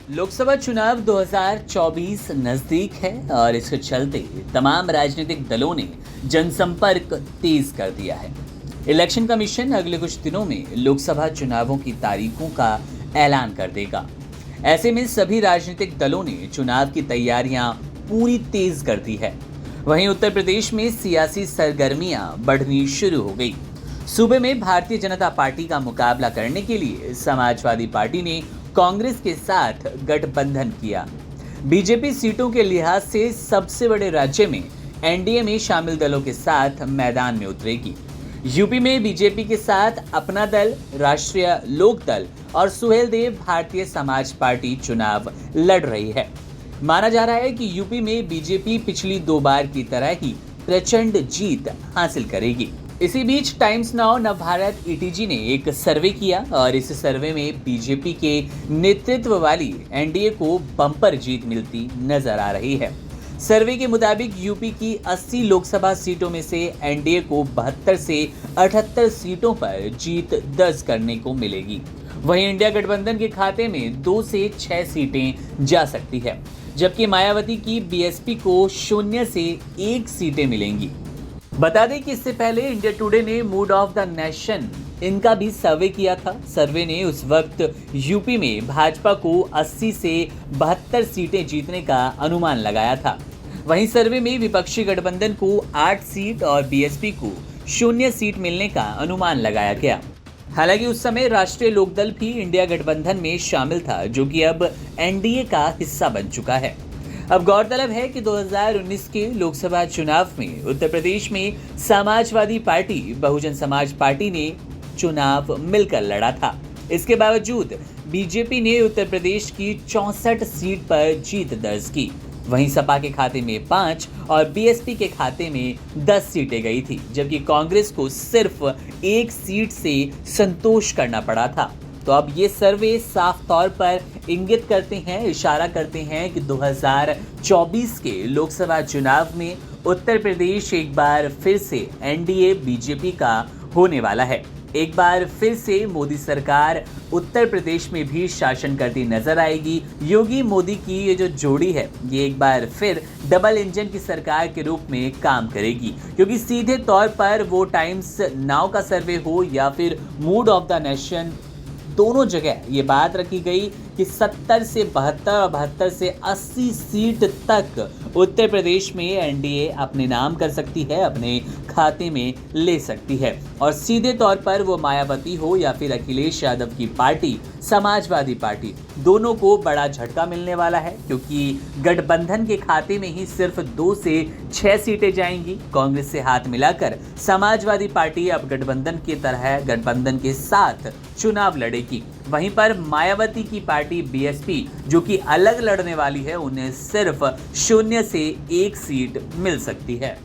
लोकसभा चुनाव 2024 नजदीक है और इसके चलते तमाम राजनीतिक दलों ने जनसंपर्क तेज कर दिया है। इलेक्शन कमीशन अगले कुछ दिनों में लोकसभा चुनावों की तारीखों का ऐलान कर देगा। ऐसे में सभी राजनीतिक दलों ने चुनाव की तैयारियां पूरी तेज कर दी है। वहीं उत्तर प्रदेश में सियासी सरगर्मियां बढ़नी शुरू हो गई। सूबे में भारतीय जनता पार्टी का मुकाबला करने के लिए समाजवादी पार्टी ने कांग्रेस के साथ गठबंधन किया। बीजेपी सीटों के लिहाज से सबसे बड़े राज्य में एनडीए में शामिल दलों के साथ मैदान में उतरेगी। यूपी में बीजेपी के साथ अपना दल, राष्ट्रीय लोक दल और सुहेलदेव भारतीय समाज पार्टी चुनाव लड़ रही है। माना जा रहा है कि यूपी में बीजेपी पिछली 2 बार की तरह ही प्रचंड जीत हासिल करेगी। इसी बीच टाइम्स नाउ नवभारत ईटीजी ने एक सर्वे किया और इस सर्वे में बीजेपी के नेतृत्व वाली एनडीए को बम्पर जीत मिलती नजर आ रही है। सर्वे के मुताबिक यूपी की 80 लोकसभा सीटों में से एनडीए को 72 से 78 सीटों पर जीत दर्ज करने को मिलेगी। वहीं इंडिया गठबंधन के खाते में 2 से 6 सीटें जा सकती है, जबकि मायावती की बीएसपी को 0 से 1 सीटें मिलेंगी। बता दें कि इससे पहले इंडिया टुडे ने मूड ऑफ द नेशन इनका भी सर्वे किया था। सर्वे ने उस वक्त यूपी में भाजपा को 80 से 72 सीटें जीतने का अनुमान लगाया था। वहीं सर्वे में विपक्षी गठबंधन को 8 सीट और बीएसपी को 0 सीट मिलने का अनुमान लगाया गया। हालांकि उस समय राष्ट्रीय लोकदल भी इंडिया गठबंधन में शामिल था, जो कि अब एनडीए का हिस्सा बन चुका है। अब गौरतलब है कि 2019 के लोकसभा चुनाव में उत्तर प्रदेश में समाजवादी पार्टी बहुजन समाज पार्टी ने चुनाव मिलकर लड़ा था। इसके बावजूद बीजेपी ने उत्तर प्रदेश की 64 सीट पर जीत दर्ज की। वहीं सपा के खाते में 5 और बीएसपी के खाते में 10 सीटें गई थी, जबकि कांग्रेस को सिर्फ 1 सीट से संतोष करना पड़ा था। तो अब ये सर्वे साफ तौर पर इंगित करते हैं, इशारा करते हैं कि 2024 के लोकसभा चुनाव में उत्तर प्रदेश एक बार फिर से एनडीए बीजेपी का होने वाला है। एक बार फिर से मोदी सरकार उत्तर प्रदेश में भी शासन करती नजर आएगी। योगी मोदी की ये जो जोड़ी है, ये एक बार फिर डबल इंजन की सरकार के रूप में काम करेगी, क्योंकि सीधे तौर पर वो टाइम्स नाउ का सर्वे हो या फिर मूड ऑफ द नेशन, दोनों जगह ये बात रखी गई कि 70 से 72 और 72 से 80 सीट तक उत्तर प्रदेश में एनडीए अपने नाम कर सकती है, अपने खाते में ले सकती है। और सीधे तौर पर वो मायावती हो या फिर अखिलेश यादव की पार्टी समाजवादी पार्टी, दोनों को बड़ा झटका मिलने वाला है, क्योंकि गठबंधन के खाते में ही सिर्फ 2 से 6 सीटें जाएंगी। कांग्रेस से हाथ मिलाकर समाजवादी पार्टी अब गठबंधन की तरह गठबंधन के साथ चुनाव लड़ेगी। वहीं पर मायावती की पार्टी बीएसपी, जो कि अलग लड़ने वाली है, उन्हें सिर्फ 0 से 1 सीट मिल सकती है।